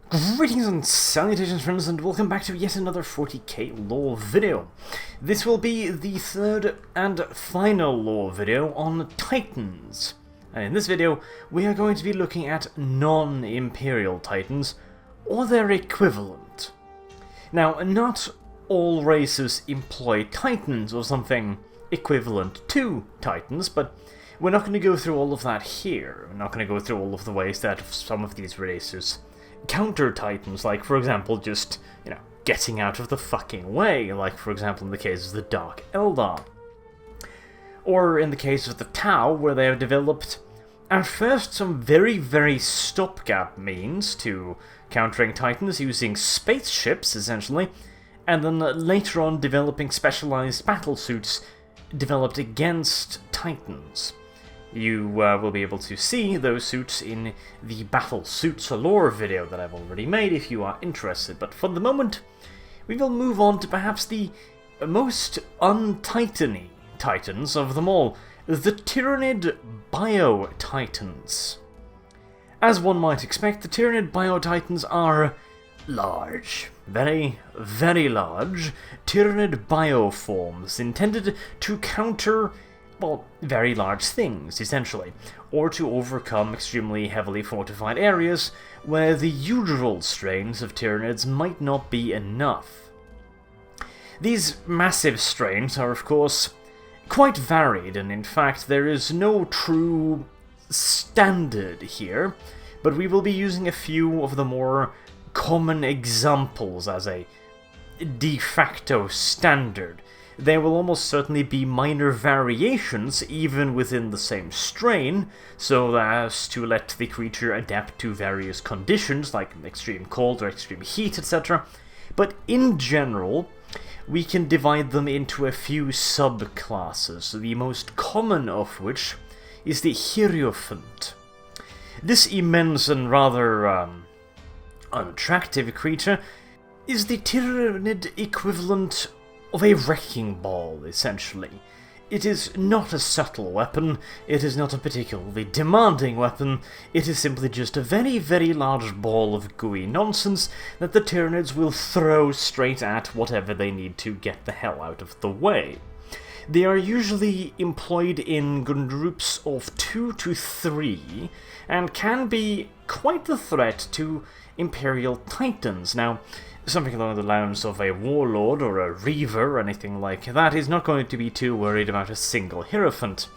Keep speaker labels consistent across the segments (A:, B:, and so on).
A: Greetings and salutations, friends, and welcome back to yet another 40k lore video. This will be the third and final lore video on Titans. And in this video, we are going to be looking at non-Imperial Titans, or their equivalent. Now, not all races employ Titans or something equivalent to Titans, but we're not going to go through all of that here. We're not going to go through all of the ways that some of these races counter Titans, like for example just, getting out of the fucking way, like for example in the case of the Dark Eldar. Or in the case of the Tau, where they have developed at first some very stopgap means to countering Titans using spaceships essentially, and then later on developing specialized battlesuits developed against Titans. You will be able to see those suits in the Battle Suits lore video that I've already made if you are interested, but for the moment we will move on to perhaps the most un-Titan-y Titans of them all, the Tyrannid Bio-Titans. As one might expect, the Tyrannid Bio-Titans are large, very large, Tyrannid bioforms intended to counter, well, very large things, essentially, or to overcome extremely heavily fortified areas where the usual strains of Tyrannids might not be enough. These massive strains are, of course, quite varied, and in fact there is no true standard here, but we will be using a few of the more common examples as a de facto standard. There will almost certainly be minor variations even within the same strain, so as to let the creature adapt to various conditions like extreme cold or extreme heat, etc. But in general, we can divide them into a few subclasses, the most common of which is the Hierophant. This immense and rather unattractive creature is the Tyrannid equivalent of a wrecking ball, essentially. It is not a subtle weapon, it is not a particularly demanding weapon, it is simply just a very large ball of gooey nonsense that the Tyrannids will throw straight at whatever they need to get the hell out of the way. They are usually employed in groups of 2 to 3, and can be quite the threat to Imperial Titans. Now, something along the lines of a Warlord or a Reaver or anything like that is not going to be too worried about a single Hierophant.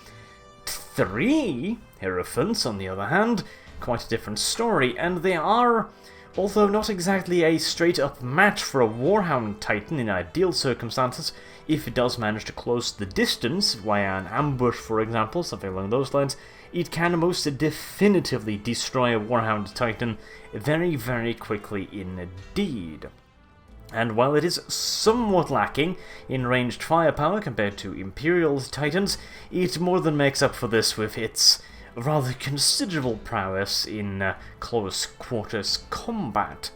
A: 3 Hierophants, on the other hand, quite a different story, and they are, although not exactly a straight-up match for a Warhound Titan in ideal circumstances, if it does manage to close the distance via an ambush, for example, something along those lines, it can most definitively destroy a Warhound Titan very quickly indeed. And while it is somewhat lacking in ranged firepower compared to Imperial Titans, it more than makes up for this with its rather considerable prowess in close quarters combat.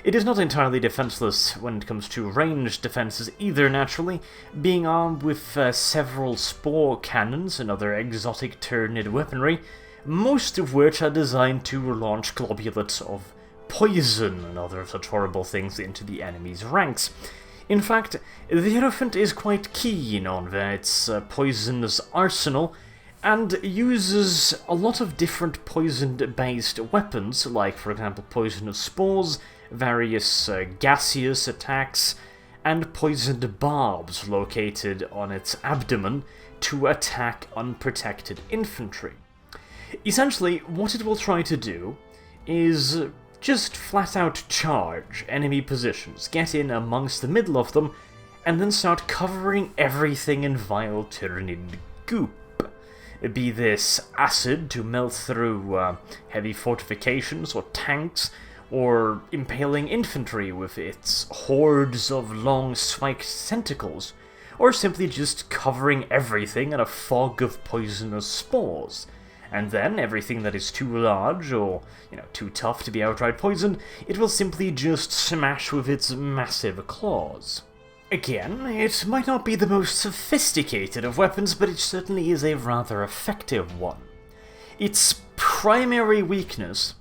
A: It is not entirely defenseless when it comes to ranged defenses either, naturally, being armed with several spore cannons and other exotic Tyrannid weaponry, most of which are designed to launch globulets of poison and other such horrible things into the enemy's ranks. In fact, the Hierophant is quite keen on its poisonous arsenal, and uses a lot of different poison-based weapons, like for example poisonous spores, various gaseous attacks, and poisoned barbs located on its abdomen to attack unprotected infantry. Essentially, what it will try to do is just flat out charge enemy positions, get in amongst the middle of them, and then start covering everything in vile Tyrannid goop. Be this acid to melt through heavy fortifications or tanks, or impaling infantry with its hordes of long spiked tentacles, or simply just covering everything in a fog of poisonous spores. And then everything that is too large or, too tough to be outright poisoned, it will simply just smash with its massive claws. Again, it might not be the most sophisticated of weapons, but it certainly is a rather effective one. Its primary weakness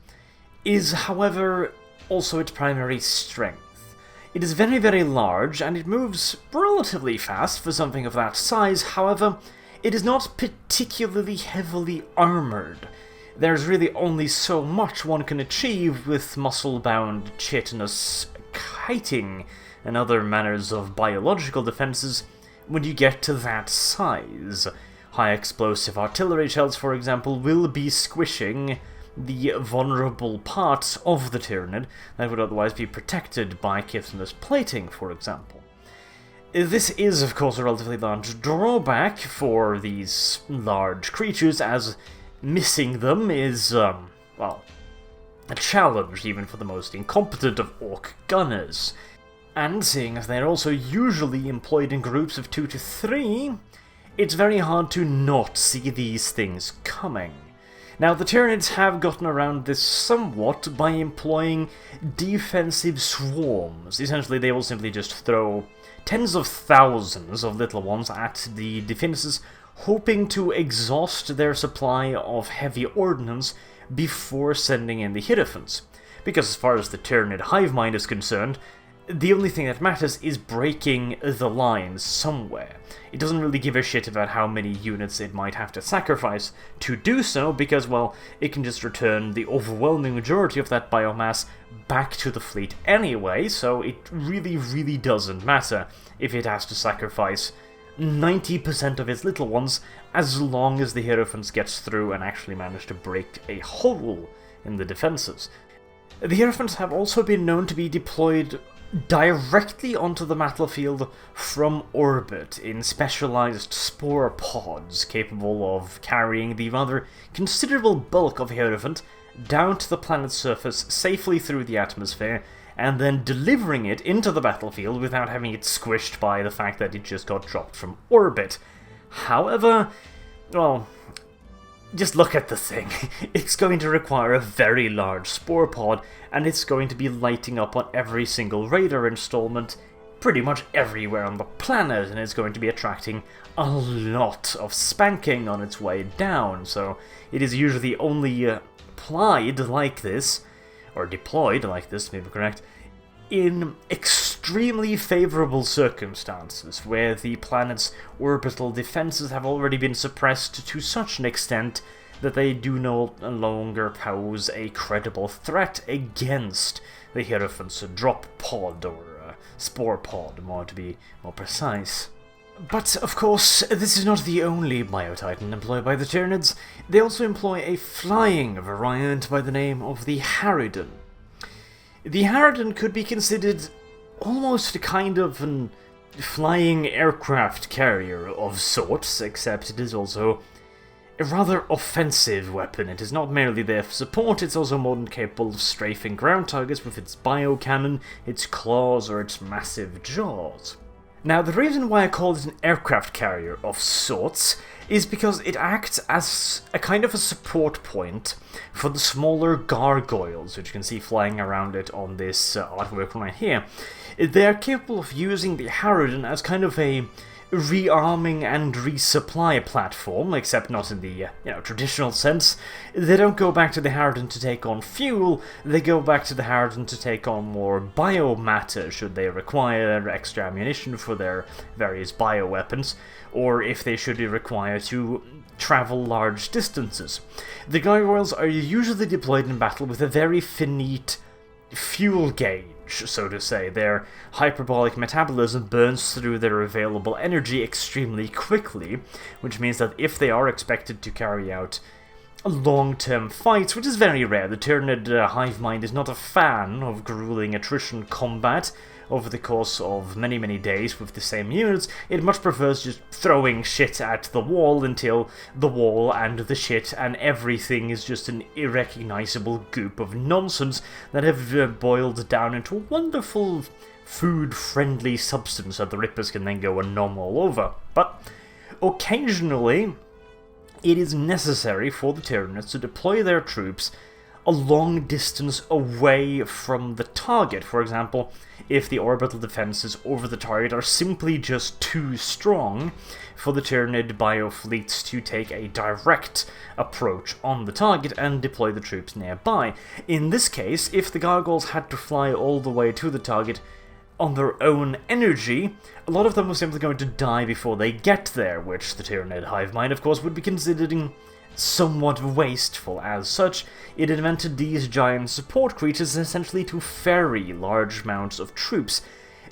A: is, however, also its primary strength. It is very, very large, and it moves relatively fast for something of that size. However, it is not particularly heavily armoured. There's really only so much one can achieve with muscle-bound, chitinous kiting and other manners of biological defences when you get to that size. High explosive artillery shells, for example, will be squishing the vulnerable parts of the Tyrannid that would otherwise be protected by chitinous plating, for example. This is, of course, a relatively large drawback for these large creatures, as missing them is, well, a challenge even for the most incompetent of orc gunners. And seeing as they're also usually employed in groups of 2 to 3, it's very hard to not see these things coming. Now, the Tyrannids have gotten around this somewhat by employing defensive swarms. Essentially, they will simply just throw tens of thousands of little ones at the defences, hoping to exhaust their supply of heavy ordnance before sending in the Hierophants. Because as far as the Tyrannid hive mind is concerned, the only thing that matters is breaking the lines somewhere. It doesn't really give a shit about how many units it might have to sacrifice to do so, because, well, it can just return the overwhelming majority of that biomass back to the fleet anyway, so it really, really doesn't matter if it has to sacrifice 90% of its little ones, as long as the Hierophants gets through and actually manage to break a hole in the defences. The Hierophants have also been known to be deployed directly onto the battlefield from orbit in specialized spore pods capable of carrying the rather considerable bulk of Hierophant down to the planet's surface safely through the atmosphere, and then delivering it into the battlefield without having it squished by the fact that it just got dropped from orbit. However, well, just look at the thing. It's going to require a very large spore pod, and it's going to be lighting up on every single radar installment pretty much everywhere on the planet, and it's going to be attracting a lot of spanking on its way down, so it is usually only applied like this, or deployed like this, maybe correct, in extremely favourable circumstances, where the planet's orbital defences have already been suppressed to such an extent that they do no longer pose a credible threat against the Hierophant's drop pod, or spore pod, to be more precise. But, of course, this is not the only Biotitan employed by the Tyrannids. They also employ a flying variant by the name of the Harridan. The Harridan could be considered almost a kind of an flying aircraft carrier of sorts, except it is also a rather offensive weapon. It is not merely there for support, it's also more than capable of strafing ground targets with its biocannon, its claws, or its massive jaws. Now, the reason why I call it an aircraft carrier of sorts is because it acts as a kind of a support point for the smaller gargoyles, which you can see flying around it on this artwork right here. They are capable of using the Harridan as kind of a rearming and resupply platform, except not in the traditional sense. They don't go back to the Harridan to take on fuel, they go back to the Harridan to take on more biomatter should they require extra ammunition for their various bioweapons, or if they should be required to travel large distances. The gargoyles are usually deployed in battle with a very finite fuel gauge, so to say. Their hyperbolic metabolism burns through their available energy extremely quickly, which means that if they are expected to carry out long-term fights, which is very rare, the Tyrannid hive mind is not a fan of grueling attrition combat over the course of many, many days with the same units. It much prefers just throwing shit at the wall until the wall and the shit and everything is just an irrecognizable goop of nonsense that have boiled down into a wonderful food-friendly substance that the Rippers can then go and nom all over. But occasionally, it is necessary for the Tyrannids to deploy their troops a long distance away from the target. For example, if the orbital defenses over the target are simply just too strong for the Tyrannid biofleets to take a direct approach on the target and deploy the troops nearby. In this case, if the Gargoyles had to fly all the way to the target on their own energy, a lot of them were simply going to die before they get there, which the Tyrannid hive mind, of course, would be considering somewhat wasteful. As such, it invented these giant support creatures essentially to ferry large amounts of troops.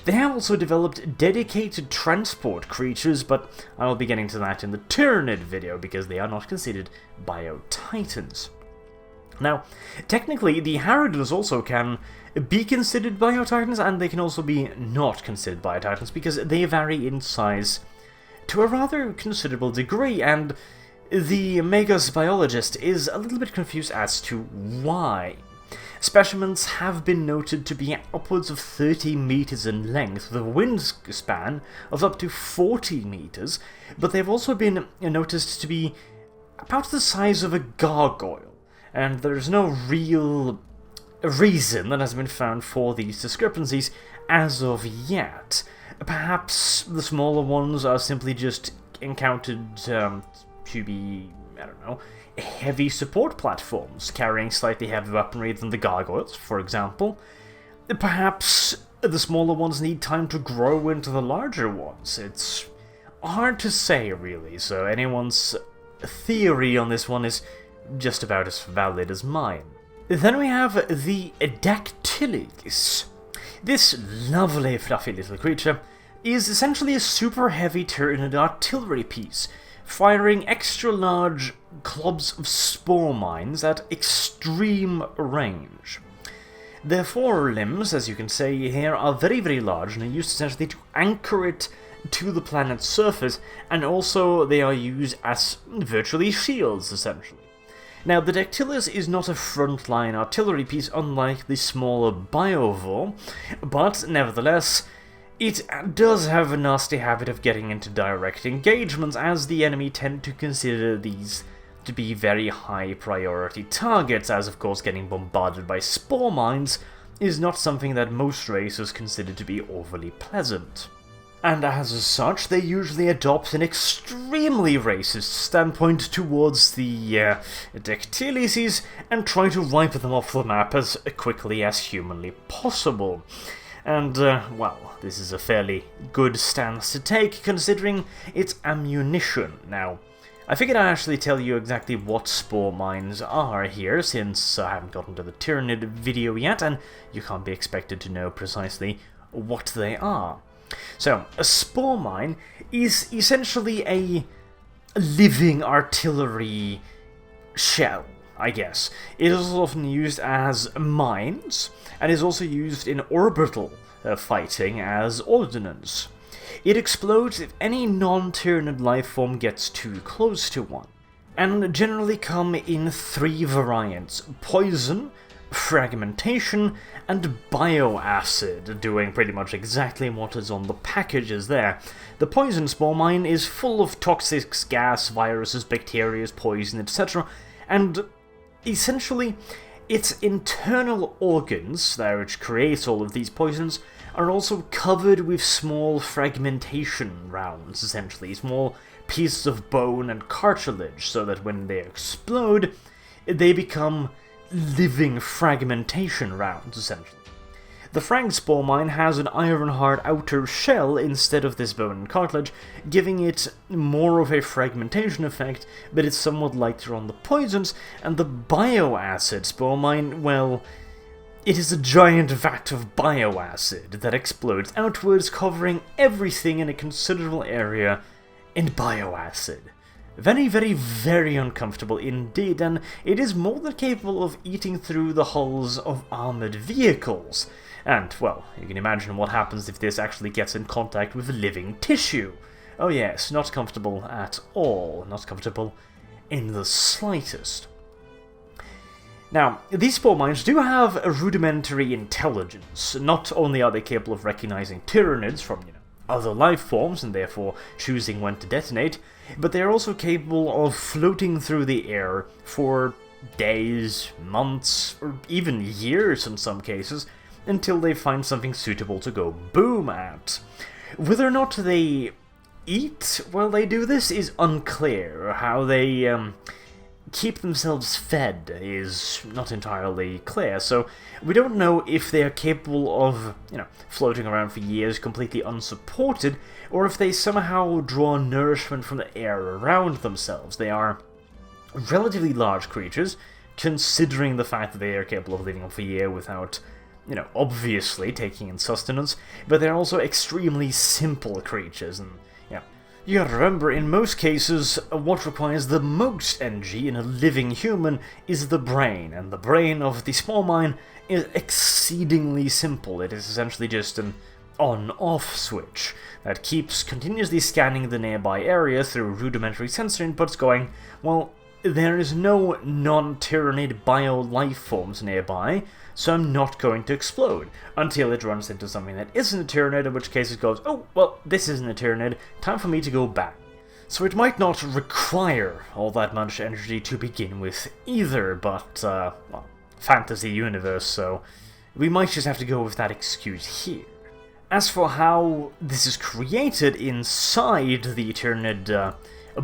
A: They have also developed dedicated transport creatures, but I will be getting to that in the Tyrannid video because they are not considered Bio-Titans. Now, technically, the Harridans also can be considered Bio-Titans, and they can also be not considered Bio-Titans because they vary in size to a rather considerable degree, and the Magus biologist is a little bit confused as to why. Specimens have been noted to be upwards of 30 meters in length, with a wingspan of up to 40 meters, but they've also been noticed to be about the size of a gargoyle, and there's no real reason that has been found for these discrepancies as of yet. Perhaps the smaller ones are simply just encountered to be, I don't know, heavy support platforms, carrying slightly heavier weaponry than the gargoyles, for example. Perhaps the smaller ones need time to grow into the larger ones. It's hard to say, really, so anyone's theory on this one is just about as valid as mine. Then we have the Dactylis. This lovely fluffy little creature is essentially a super heavy Tyrannid artillery piece, firing extra large clubs of spore mines at extreme range. Their forelimbs, as you can see here, are very, very large and are used essentially to anchor it to the planet's surface, and also they are used as virtually shields, essentially. Now, the Dactylis is not a frontline artillery piece unlike the smaller Biovore, but nevertheless, it does have a nasty habit of getting into direct engagements, as the enemy tend to consider these to be very high priority targets, as of course getting bombarded by spore mines is not something that most races consider to be overly pleasant. And as such, they usually adopt an extremely racist standpoint towards the Dactylises and try to wipe them off the map as quickly as humanly possible. And, well, this is a fairly good stance to take, considering its ammunition. Now, I figured I'd actually tell you exactly what spore mines are here, since I haven't gotten to the Tyrannid video yet, and you can't be expected to know precisely what they are. So, a spore mine is essentially a living artillery shell, I guess. It is often used as mines, and is also used in orbital fighting as ordnance. It explodes if any non-Tyrannid life form gets too close to one, and generally come in 3 variants: poison, fragmentation, and bioacid, doing pretty much exactly what is on the packages there. The poison spore mine is full of toxic gas, viruses, bacteria, poison, etc., and essentially its internal organs, there which creates all of these poisons, are also covered with small fragmentation rounds, essentially, small pieces of bone and cartilage, so that when they explode, they become living fragmentation rounds, essentially. The frag spore mine has an iron-hard outer shell instead of this bone and cartilage, giving it more of a fragmentation effect, but it's somewhat lighter on the poisons, and the bioacid spore mine, well, it is a giant vat of bioacid that explodes outwards, covering everything in a considerable area in bioacid. Very, very, very uncomfortable indeed, and it is more than capable of eating through the hulls of armoured vehicles. And, well, you can imagine what happens if this actually gets in contact with living tissue. Oh yes, not comfortable at all. Not comfortable in the slightest. Now, these spore mines do have a rudimentary intelligence. Not only are they capable of recognizing Tyrannids from, other life forms, and therefore choosing when to detonate, but they are also capable of floating through the air for days, months, or even years in some cases, until they find something suitable to go boom at. Whether or not they eat while they do this is unclear. How they keep themselves fed is not entirely clear, so we don't know if they are capable of, floating around for years completely unsupported, or if they somehow draw nourishment from the air around themselves. They are relatively large creatures, considering the fact that they are capable of living on for a year without, obviously taking in sustenance, but they're also extremely simple creatures, and you gotta remember, in most cases, what requires the most energy in a living human is the brain, and the brain of the small mine is exceedingly simple. It is essentially just an on-off switch that keeps continuously scanning the nearby area through rudimentary sensor inputs going, well, there is no non-Tyrannid bio-life forms nearby, so I'm not going to explode, until it runs into something that isn't a Tyrannid, in which case it goes, oh, well, this isn't a Tyrannid, time for me to go back. So it might not require all that much energy to begin with either, but, well, fantasy universe, so we might just have to go with that excuse here. As for how this is created inside the Tyrannid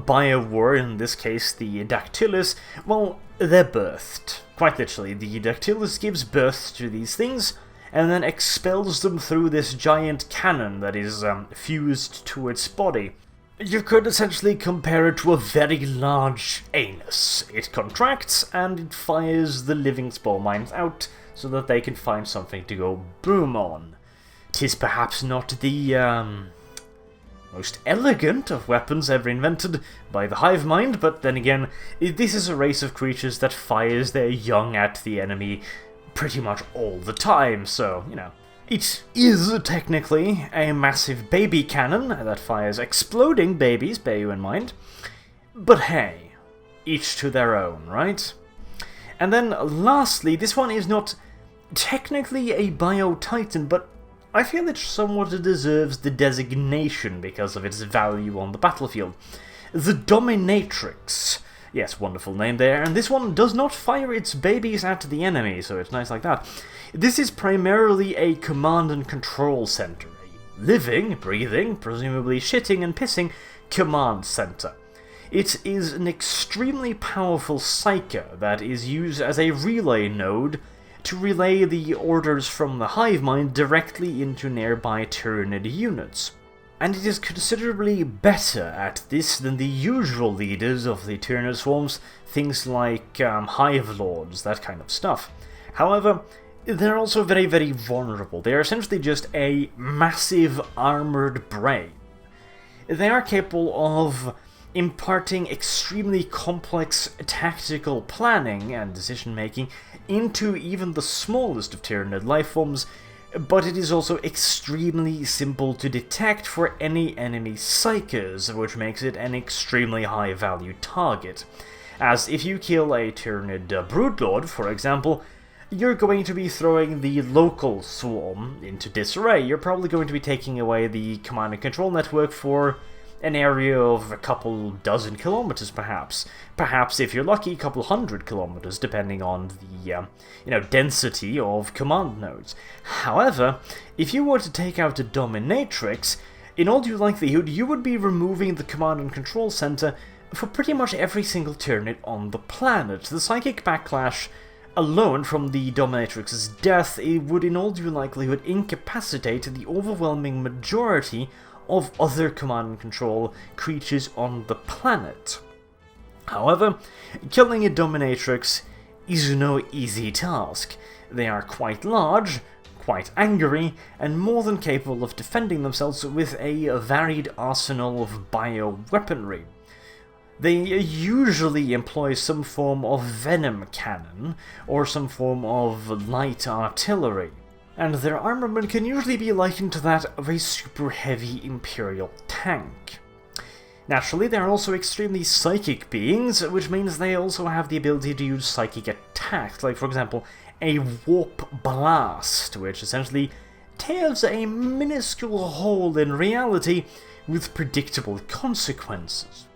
A: bio-war, in this case the Dactylus, well, they're birthed. Quite literally, the Dactylus gives birth to these things, and then expels them through this giant cannon that is fused to its body. You could essentially compare it to a very large anus. It contracts, and it fires the living spore mines out, so that they can find something to go boom on. 'Tis perhaps not the, most elegant of weapons ever invented by the hive mind, but then again, this is a race of creatures that fires their young at the enemy pretty much all the time, so, it is technically a massive baby cannon that fires exploding babies, bear you in mind, but hey, each to their own, right? And then lastly, this one is not technically a Bio-Titan, but I feel it somewhat deserves the designation because of its value on the battlefield. The Dominatrix. Yes, wonderful name there, and this one does not fire its babies at the enemy, so it's nice like that. This is primarily a command and control center. A living, breathing, presumably shitting and pissing command center. It is an extremely powerful psyker that is used as a relay node to relay the orders from the hive mind directly into nearby Tyrannid units. And it is considerably better at this than the usual leaders of the Tyrannid swarms, things like hive lords, that kind of stuff. However, they're also very, very vulnerable. They are essentially just a massive armored brain. They are capable of imparting extremely complex tactical planning and decision-making into even the smallest of Tyrannid lifeforms, but it is also extremely simple to detect for any enemy psykers, which makes it an extremely high-value target. As if you kill a Tyrannid Broodlord, for example, you're going to be throwing the local swarm into disarray. You're probably going to be taking away the command and control network for an area of a couple dozen kilometers, perhaps. Perhaps, if you're lucky, a couple 100 kilometers, depending on the, density of command nodes. However, if you were to take out a Dominatrix, in all due likelihood, you would be removing the command and control center for pretty much every single Tyrannid on the planet. The psychic backlash alone from the Dominatrix's death, it would in all due likelihood incapacitate the overwhelming majority of other command and control creatures on the planet. However, killing a Dominatrix is no easy task. They are quite large, quite angry, and more than capable of defending themselves with a varied arsenal of bioweaponry. They usually employ some form of venom cannon, or some form of light artillery, and their armament can usually be likened to that of a super heavy Imperial tank. Naturally, they are also extremely psychic beings, which means they also have the ability to use psychic attacks, like for example, a warp blast, which essentially tears a minuscule hole in reality with predictable consequences.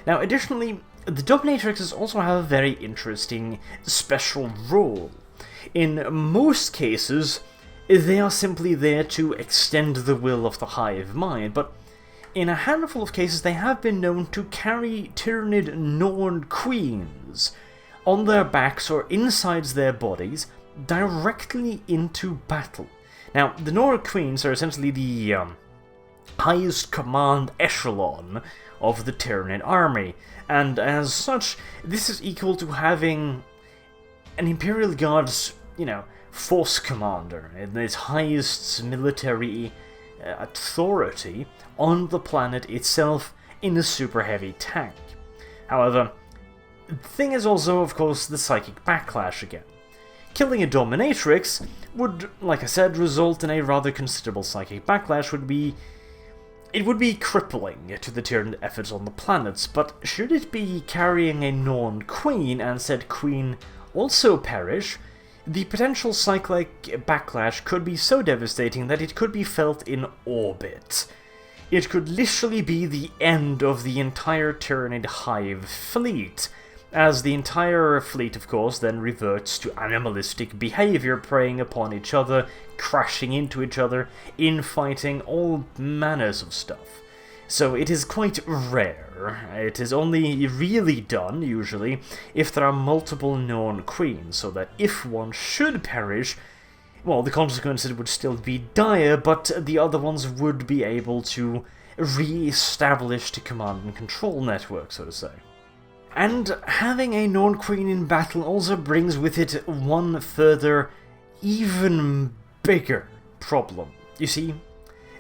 A: Now, additionally, the Dominatrixes also have a very interesting special role. In most cases, they are simply there to extend the will of the hive mind, but in a handful of cases they have been known to carry Tyrannid Norn queens on their backs or inside their bodies directly into battle. Now, the Norn queens are essentially the highest command echelon of the Tyrannid army, and as such, this is equal to having an Imperial Guard's, force commander, and his highest military authority on the planet itself in a super heavy tank. However, the thing is also, of course, the psychic backlash again. Killing a Dominatrix would, like I said, result in a rather considerable psychic backlash. It would be crippling to the Tyrannid efforts on the planets, but should it be carrying a Norn queen and said queen also perish, the potential cyclic backlash could be so devastating that it could be felt in orbit. It could literally be the end of the entire Tyrannid hive fleet, as the entire fleet, of course, then reverts to animalistic behavior, preying upon each other, crashing into each other, infighting, all manners of stuff. So it is quite rare. It is only really done, usually, if there are multiple Norn queens, so that if one should perish, well, the consequences would still be dire, but the other ones would be able to re-establish the command and control network, so to say. And having a Norn queen in battle also brings with it one further, even bigger problem. You see,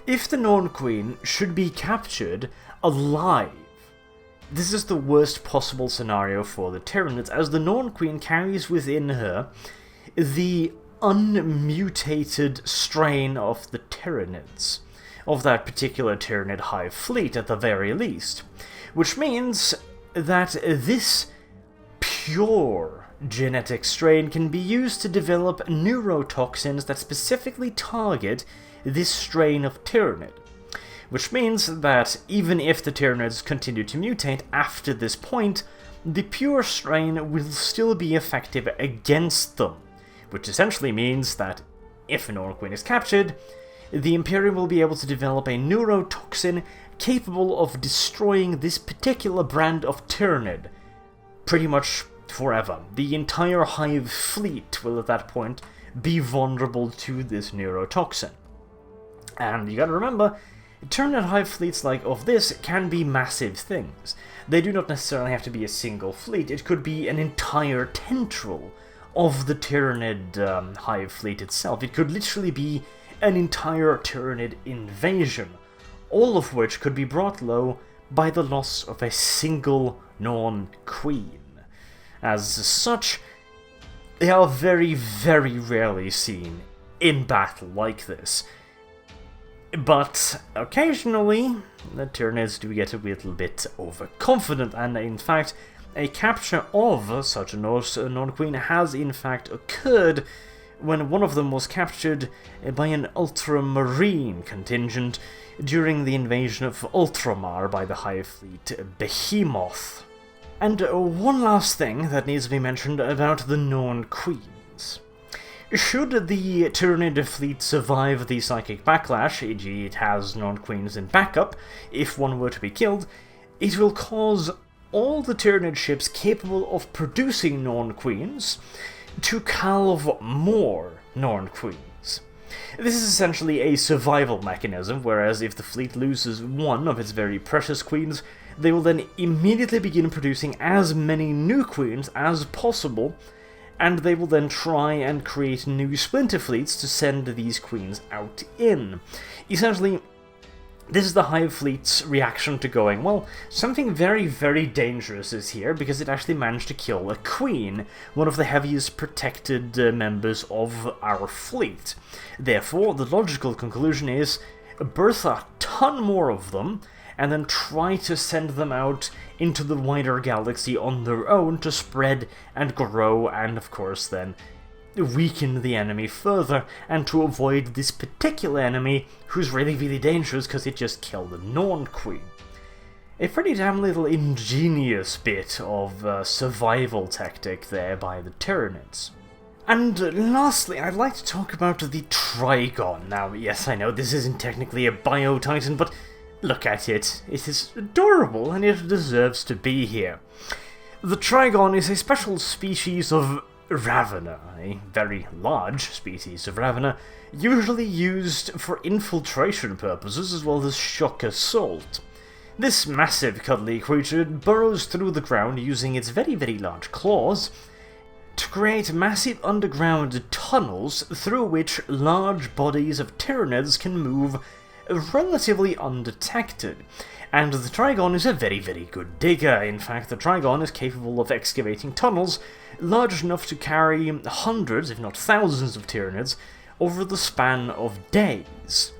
A: if the Norn queen should be captured alive, this is the worst possible scenario for the Tyrannids, as the Norn queen carries within her the unmutated strain of the Tyrannids, of that particular Tyrannid hive fleet at the very least, which means that this pure genetic strain can be used to develop neurotoxins that specifically target this strain of Tyrannid, which means that even if the Tyrannids continue to mutate after this point, the pure strain will still be effective against them, which essentially means that if an Norn queen is captured, the Imperium will be able to develop a neurotoxin capable of destroying this particular brand of Tyrannid pretty much forever. The entire hive fleet will at that point be vulnerable to this neurotoxin. And you gotta remember, Tyrannid hive fleets of this can be massive things. They do not necessarily have to be a single fleet, it could be an entire tendril of the Tyrannid hive fleet itself. It could literally be an entire Tyrannid invasion, all of which could be brought low by the loss of a single Norn queen. As such, they are very, very rarely seen in battle like this. But occasionally, the Tyrannids do get a little bit overconfident, and in fact, a capture of such a Norn queen has in fact occurred when one of them was captured by an ultramarine contingent during the invasion of Ultramar by the Hive Fleet Behemoth. And one last thing that needs to be mentioned about the Norn queens. Should the Tyrannid fleet survive the psychic backlash, e.g. it has Norn queens in backup, if one were to be killed, it will cause all the Tyrannid ships capable of producing Norn queens to calve more Norn queens. This is essentially a survival mechanism, whereas if the fleet loses one of its very precious queens, they will then immediately begin producing as many new queens as possible, and they will then try and create new splinter fleets to send these queens out in. Essentially, this is the Hive Fleet's reaction to going, well, something very, very dangerous is here, because it actually managed to kill a queen, one of the heaviest protected members of our fleet. Therefore, the logical conclusion is, birth a ton more of them, and then try to send them out into the wider galaxy on their own to spread and grow, and of course then weaken the enemy further, and to avoid this particular enemy, who's really, really dangerous because it just killed the Norn Queen. A pretty damn little ingenious bit of survival tactic there by the Tyrannids. And lastly, I'd like to talk about the Trigon. Now, yes, I know this isn't technically a Bio-Titan, but look at it. It is adorable, and it deserves to be here. The Trigon is a special species of Ravener, a very large species of Ravener, usually used for infiltration purposes as well as shock assault. This massive cuddly creature burrows through the ground using its very, very large claws to create massive underground tunnels through which large bodies of Tyrannids can move relatively undetected. And the Trigon is a very, very good digger. In fact, the Trigon is capable of excavating tunnels large enough to carry hundreds, if not thousands, of Tyrannids over the span of days.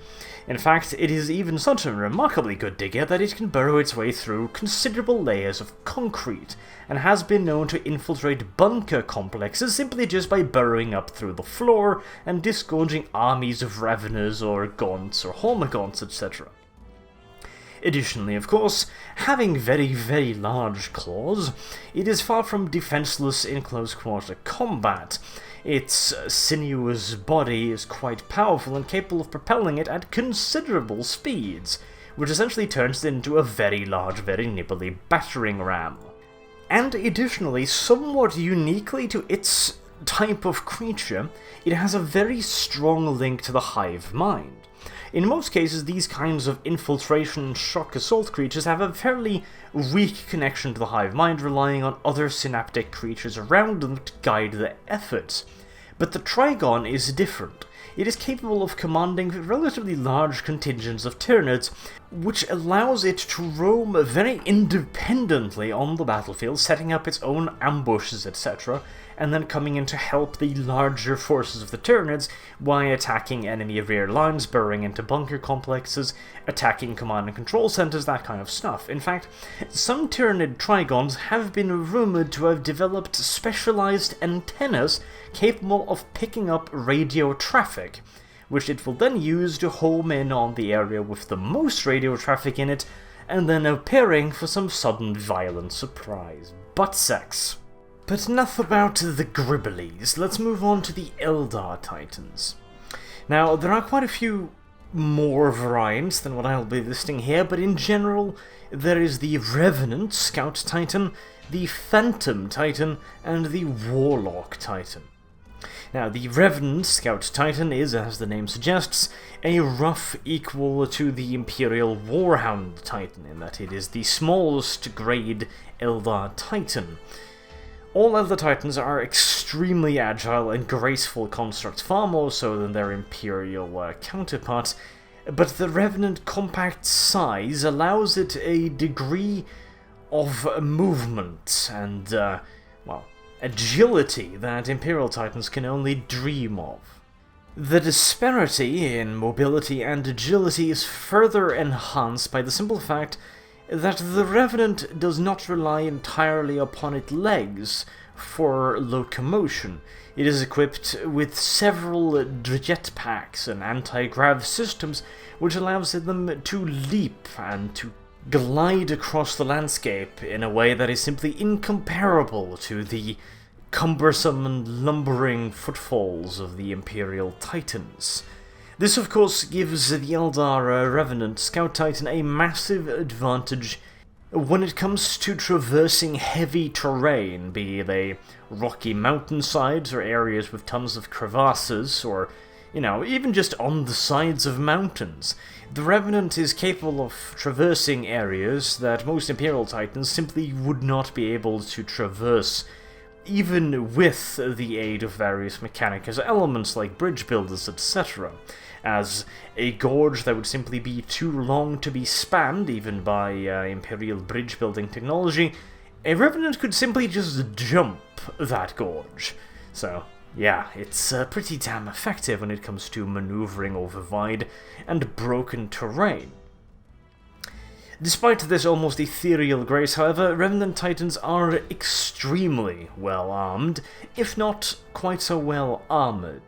A: In fact, it is even such a remarkably good digger that it can burrow its way through considerable layers of concrete, and has been known to infiltrate bunker complexes simply just by burrowing up through the floor and disgorging armies of Raveners or Gaunts or Hormagaunts, etc. Additionally, of course, having very, very large claws, it is far from defenseless in close-quarter combat. Its sinuous body is quite powerful and capable of propelling it at considerable speeds, which essentially turns it into a very large, very nibbly battering ram. And additionally, somewhat uniquely to its type of creature, it has a very strong link to the hive mind. In most cases, these kinds of infiltration shock assault creatures have a fairly weak connection to the hive mind, relying on other synaptic creatures around them to guide their efforts. But the Trigon is different. It is capable of commanding relatively large contingents of Tyrannids, which allows it to roam very independently on the battlefield, setting up its own ambushes, etc., and then coming in to help the larger forces of the Tyrannids while attacking enemy rear lines, burrowing into bunker complexes, attacking command and control centers, that kind of stuff. In fact, some Tyrannid Trigons have been rumored to have developed specialized antennas capable of picking up radio traffic, which it will then use to home in on the area with the most radio traffic in it, and then appearing for some sudden violent surprise butt sex. But enough about the Gribblies, let's move on to the Eldar Titans. Now, there are quite a few more variants than what I'll be listing here, but in general, there is the Revenant Scout Titan, the Phantom Titan, and the Warlock Titan. Now, the Revenant Scout Titan is, as the name suggests, a rough equal to the Imperial Warhound Titan, in that it is the smallest grade Eldar Titan. All Eldar Titans are extremely agile and graceful constructs, far more so than their Imperial counterparts, but the Revenant compact size allows it a degree of movement and, agility that Imperial Titans can only dream of. The disparity in mobility and agility is further enhanced by the simple fact that the Revenant does not rely entirely upon its legs for locomotion. It is equipped with several jetpacks and anti-grav systems, which allows them to leap and to glide across the landscape in a way that is simply incomparable to the cumbersome and lumbering footfalls of the Imperial Titans. This, of course, gives the Eldar Revenant Scout Titan a massive advantage when it comes to traversing heavy terrain, be they rocky mountainsides or areas with tons of crevasses, or, even just on the sides of mountains. The Revenant is capable of traversing areas that most Imperial Titans simply would not be able to traverse, even with the aid of various Mechanicus elements like bridge builders, etc., as a gorge that would simply be too long to be spanned, even by Imperial bridge building technology, a Revenant could simply just jump that gorge. So, yeah, it's pretty damn effective when it comes to maneuvering over wide and broken terrain. Despite this almost ethereal grace, however, Revenant Titans are extremely well armed, if not quite so well armoured.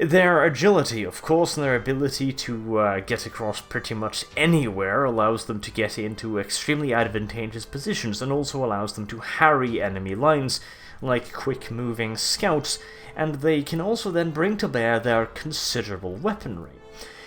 A: Their agility, of course, and their ability to get across pretty much anywhere allows them to get into extremely advantageous positions, and also allows them to harry enemy lines like quick-moving scouts, and they can also then bring to bear their considerable weaponry.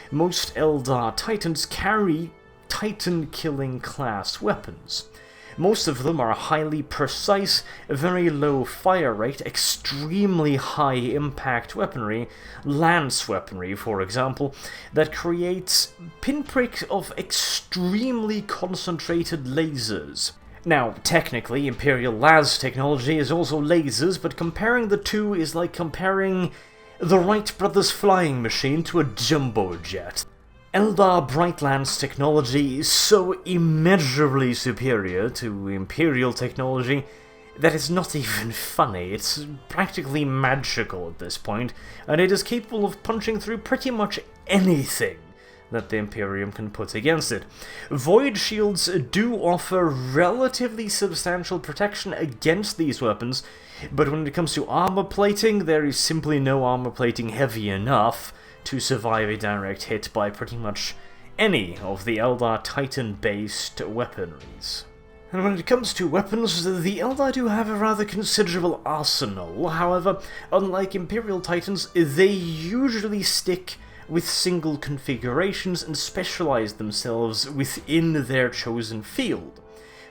A: Most Eldar Titans carry Titan-killing class weapons. Most of them are highly precise, very low fire rate, extremely high impact weaponry, lance weaponry for example, that creates pinpricks of extremely concentrated lasers. Now, technically, Imperial las technology is also lasers, but comparing the two is like comparing the Wright brothers flying machine to a jumbo jet. Eldar Brightlands technology is so immeasurably superior to Imperial technology that it's not even funny. It's practically magical at this point, and it is capable of punching through pretty much anything that the Imperium can put against it. Void shields do offer relatively substantial protection against these weapons, but when it comes to armor plating, there is simply no armor plating heavy enough to survive a direct hit by pretty much any of the Eldar Titan-based weaponries. And when it comes to weapons, the Eldar do have a rather considerable arsenal. However, unlike Imperial Titans, they usually stick with single configurations and specialize themselves within their chosen field.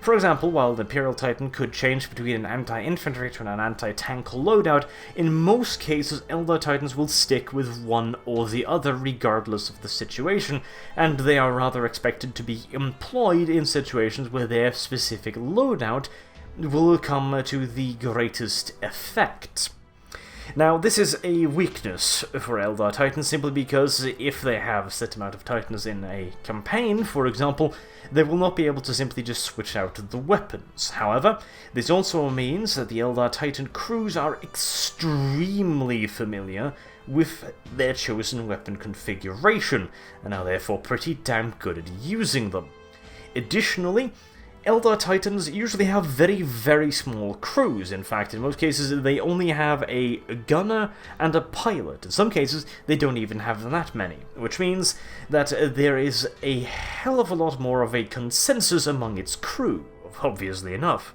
A: For example, while the Imperial Titan could change between an anti-infantry to an anti-tank loadout, in most cases Eldar Titans will stick with one or the other regardless of the situation, and they are rather expected to be employed in situations where their specific loadout will come to the greatest effect. Now, this is a weakness for Eldar Titans simply because if they have a set amount of Titans in a campaign, for example, they will not be able to simply just switch out the weapons. However, this also means that the Eldar Titan crews are extremely familiar with their chosen weapon configuration, and are therefore pretty damn good at using them. Additionally, Eldar Titans usually have very, very small crews. In fact, in most cases, they only have a gunner and a pilot. In some cases, they don't even have that many, which means that there is a hell of a lot more of a consensus among its crew, obviously enough.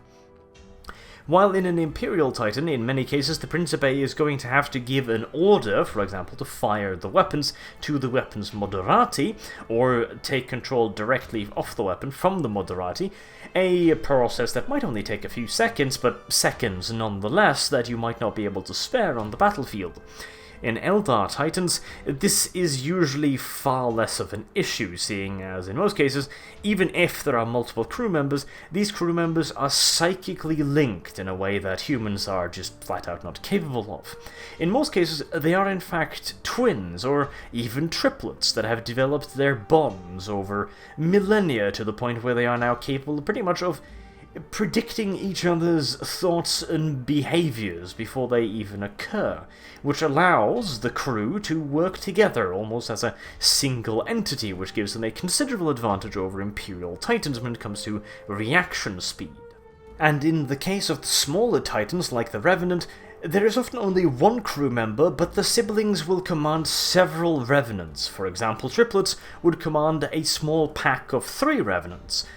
A: While in an Imperial Titan, in many cases the Principe is going to have to give an order, for example, to fire the weapons to the weapons Moderati, or take control directly of the weapon from the Moderati, a process that might only take a few seconds, but seconds nonetheless that you might not be able to spare on the battlefield. In Eldar Titans, this is usually far less of an issue, seeing as in most cases, even if there are multiple crew members, these crew members are psychically linked in a way that humans are just flat out not capable of. In most cases, they are in fact twins, or even triplets, that have developed their bonds over millennia to the point where they are now capable pretty much of predicting each other's thoughts and behaviours before they even occur, which allows the crew to work together almost as a single entity, which gives them a considerable advantage over Imperial Titans when it comes to reaction speed. And in the case of the smaller Titans, like the Revenant, there is often only one crew member, but the siblings will command several Revenants. For example, triplets would command a small pack of 3 Revenants,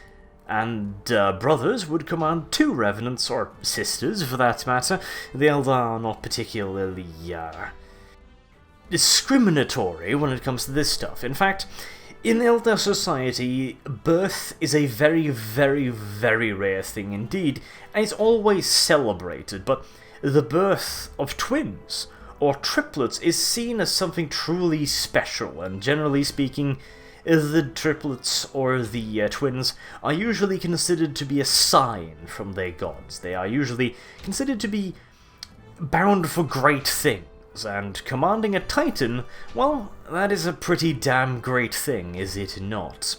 A: and brothers would command 2 Revenants, or sisters for that matter. The Eldar are not particularly discriminatory when it comes to this stuff. In fact, in Eldar society, birth is a very, very, very rare thing indeed, and it's always celebrated, but the birth of twins or triplets is seen as something truly special, and generally speaking, the triplets or the twins are usually considered to be a sign from their gods. They are usually considered to be bound for great things, and commanding a Titan, well, that is a pretty damn great thing, is it not?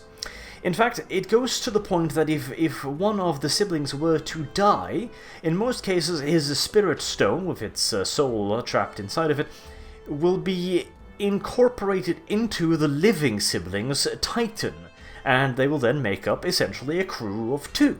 A: In fact, it goes to the point that if one of the siblings were to die, in most cases his spirit stone, with its soul trapped inside of it, will be incorporated into the living sibling's Titan, and they will then make up essentially a crew of 2,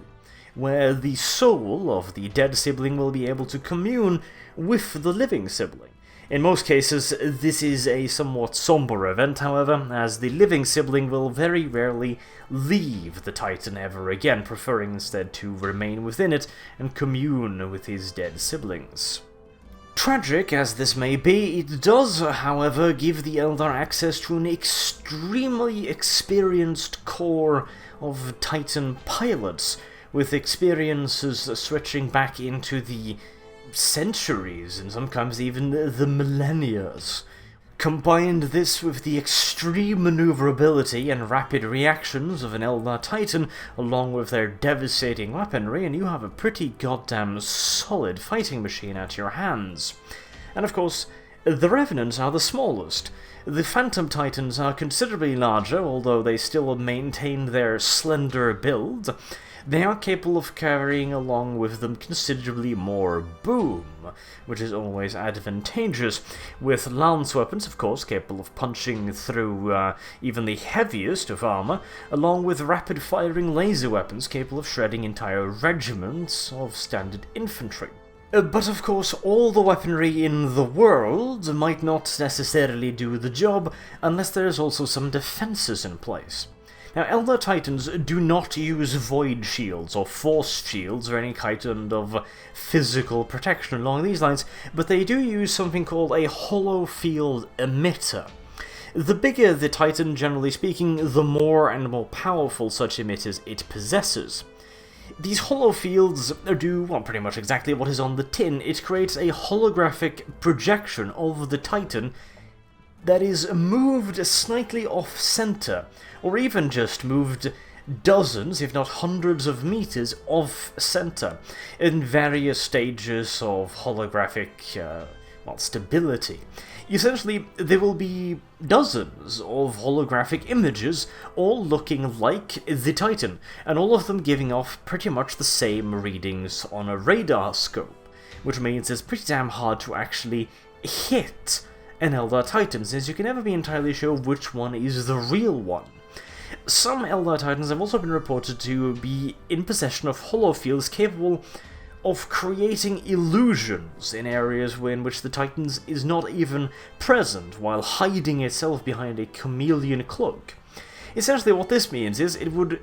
A: where the soul of the dead sibling will be able to commune with the living sibling. In most cases, this is a somewhat somber event, however, as the living sibling will very rarely leave the Titan ever again, preferring instead to remain within it and commune with his dead siblings. Tragic as this may be, it does, however, give the Eldar access to an extremely experienced core of Titan pilots, with experiences stretching back into the centuries, and sometimes even the millennias. Combine this with the extreme maneuverability and rapid reactions of an Eldar Titan, along with their devastating weaponry, and you have a pretty goddamn solid fighting machine at your hands. And of course, the Revenants are the smallest. The Phantom Titans are considerably larger, although they still maintain their slender build. They are capable of carrying along with them considerably more boom, which is always advantageous, with lance weapons, of course, capable of punching through even the heaviest of armor, along with rapid-firing laser weapons capable of shredding entire regiments of standard infantry. But of course, all the weaponry in the world might not necessarily do the job unless there is also some defenses in place. Now, Eldar Titans do not use void shields or force shields or any kind of physical protection along these lines, but they do use something called a hollow field emitter. The bigger the Titan, generally speaking, the more and more powerful such emitters it possesses. These hollow fields do, well, pretty much exactly what is on the tin. It creates a holographic projection of the Titan that is moved slightly off-center, or even just moved dozens, if not hundreds of meters off-center, in various stages of holographic, stability. Essentially, there will be dozens of holographic images, all looking like the Titan, and all of them giving off pretty much the same readings on a radar scope, which means it's pretty damn hard to actually hit an Eldar Titan, since you can never be entirely sure which one is the real one. Some Eldar Titans have also been reported to be in possession of hollow fields capable of creating illusions in areas in which the Titan is not even present, while hiding itself behind a chameleon cloak. Essentially what this means is it would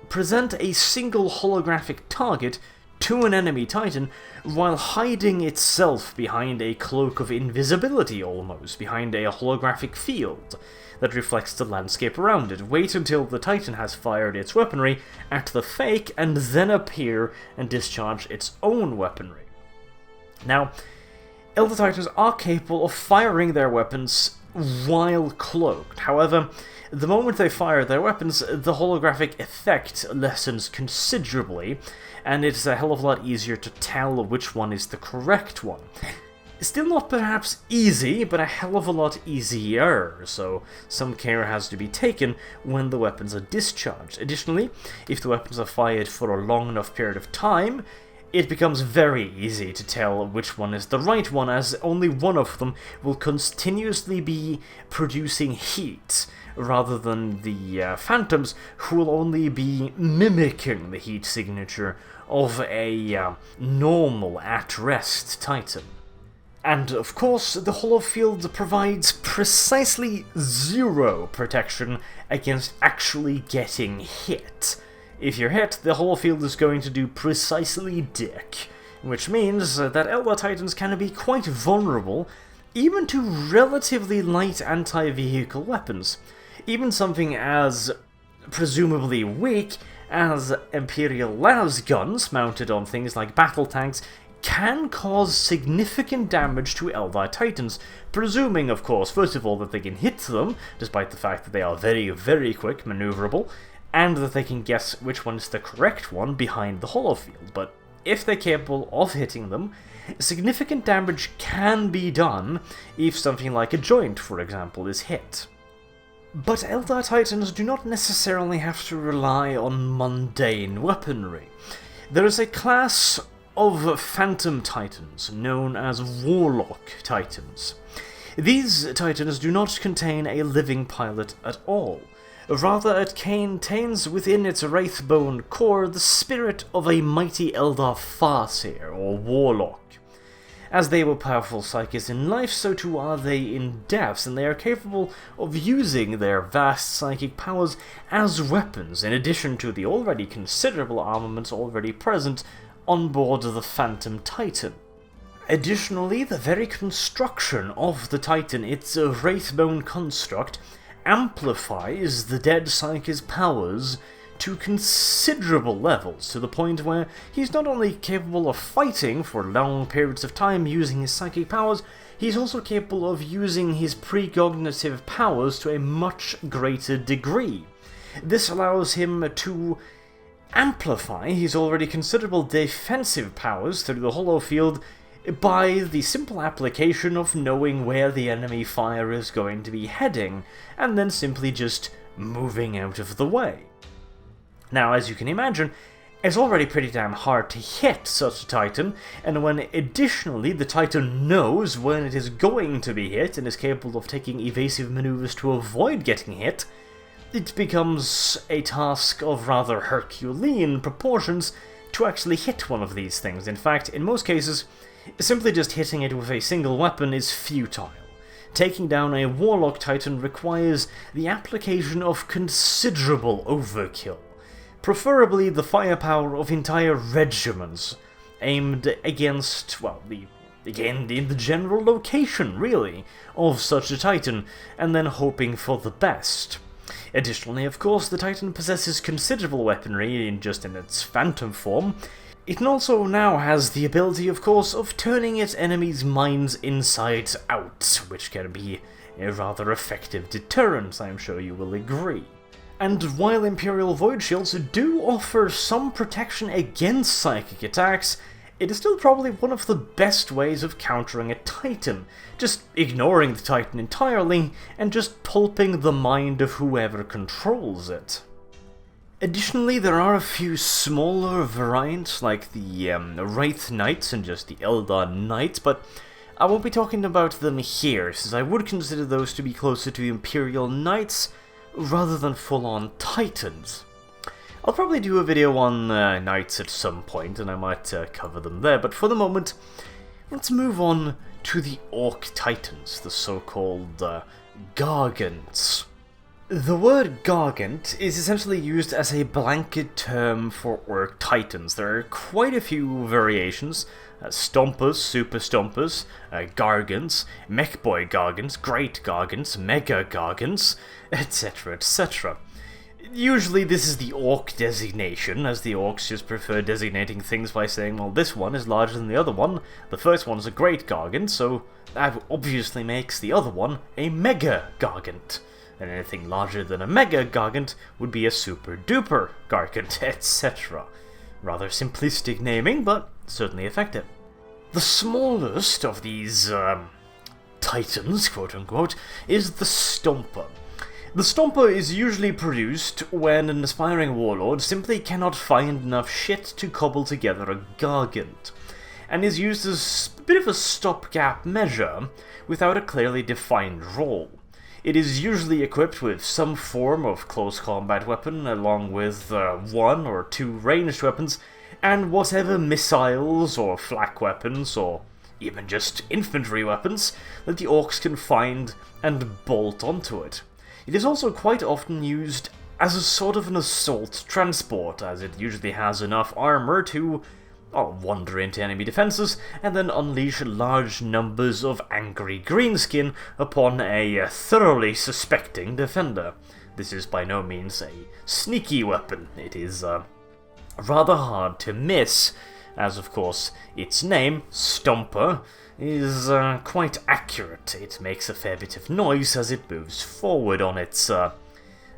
A: present a single holographic target to an enemy Titan, while hiding itself behind a cloak of invisibility almost, behind a holographic field that reflects the landscape around it. Wait until the Titan has fired its weaponry at the fake, and then appear and discharge its own weaponry. Now, Eldar Titans are capable of firing their weapons while cloaked. However, the moment they fire their weapons, the holographic effect lessens considerably, and it's a hell of a lot easier to tell which one is the correct one. Still not perhaps easy, but a hell of a lot easier, so some care has to be taken when the weapons are discharged. Additionally, if the weapons are fired for a long enough period of time, it becomes very easy to tell which one is the right one, as only one of them will continuously be producing heat, rather than the Phantoms, who will only be mimicking the heat signature of a normal, at-rest Titan. And of course, the hollow field provides precisely zero protection against actually getting hit. If you're hit, the hollow field is going to do precisely dick, which means that Eldar Titans can be quite vulnerable even to relatively light anti-vehicle weapons. Even something as presumably weak as Imperial las guns mounted on things like battle tanks can cause significant damage to Eldar Titans, presuming, of course, first of all, that they can hit them, despite the fact that they are very, very quick, maneuverable, and that they can guess which one is the correct one behind the hollow field. But if they're capable of hitting them, significant damage can be done if something like a joint, for example, is hit. But Eldar Titans do not necessarily have to rely on mundane weaponry. There is a class of Phantom Titans known as Warlock Titans. These Titans do not contain a living pilot at all. Rather, it contains within its wraithbone core the spirit of a mighty Eldar Farseer, or Warlock. As they were powerful psychics in life, so too are they in deaths, and they are capable of using their vast psychic powers as weapons, in addition to the already considerable armaments already present on board the Phantom Titan. Additionally, the very construction of the Titan, its wraithbone construct, amplifies the dead psychic's powers to considerable levels, to the point where he's not only capable of fighting for long periods of time using his psychic powers, he's also capable of using his precognitive powers to a much greater degree. This allows him to amplify his already considerable defensive powers through the hollow field by the simple application of knowing where the enemy fire is going to be heading, and then simply just moving out of the way. Now, as you can imagine, it's already pretty damn hard to hit such a Titan, and when additionally the Titan knows when it is going to be hit and is capable of taking evasive maneuvers to avoid getting hit, it becomes a task of rather Herculean proportions to actually hit one of these things. In fact, in most cases, simply just hitting it with a single weapon is futile. Taking down a Warlock Titan requires the application of considerable overkill. Preferably the firepower of entire regiments, aimed against, well, in the general location, really, of such a Titan, and then hoping for the best. Additionally, of course, the Titan possesses considerable weaponry in its phantom form. It also now has the ability, of course, of turning its enemies' minds inside out, which can be a rather effective deterrent, I'm sure you will agree. And while Imperial Void Shields do offer some protection against psychic attacks, it is still probably one of the best ways of countering a Titan, just ignoring the Titan entirely and just pulping the mind of whoever controls it. Additionally, there are a few smaller variants like the Wraith Knights and just the Eldar Knights, but I won't be talking about them here, since I would consider those to be closer to Imperial Knights rather than full-on Titans. I'll probably do a video on Knights at some point, and I might cover them there, but for the moment, let's move on to the Orc Titans, the so-called Gargants. The word Gargant is essentially used as a blanket term for Orc Titans. There are quite a few variations: stompers, super stompers, Gargants, mech-boy Gargants, great Gargants, mega Gargants, etc, etc. Usually this is the Orc designation, as the Orcs just prefer designating things by saying, well, this one is larger than the other one, the first one's a great Gargant, so that obviously makes the other one a mega Gargant. And anything larger than a mega Gargant would be a super duper Gargant, etc. Rather simplistic naming, but certainly effective. The smallest of these Titans, quote-unquote, is the Stomper. The Stomper is usually produced when an aspiring warlord simply cannot find enough shit to cobble together a Gargant, and is used as a bit of a stopgap measure without a clearly defined role. It is usually equipped with some form of close combat weapon, along with 1 or 2 ranged weapons, and whatever missiles or flak weapons, or even just infantry weapons, that the Orcs can find and bolt onto it. It is also quite often used as a sort of an assault transport, as it usually has enough armor to wander into enemy defenses, and then unleash large numbers of angry greenskin upon a thoroughly suspecting defender. This is by no means a sneaky weapon. It is rather hard to miss, as of course its name, Stomper, is quite accurate. It makes a fair bit of noise as it moves forward on its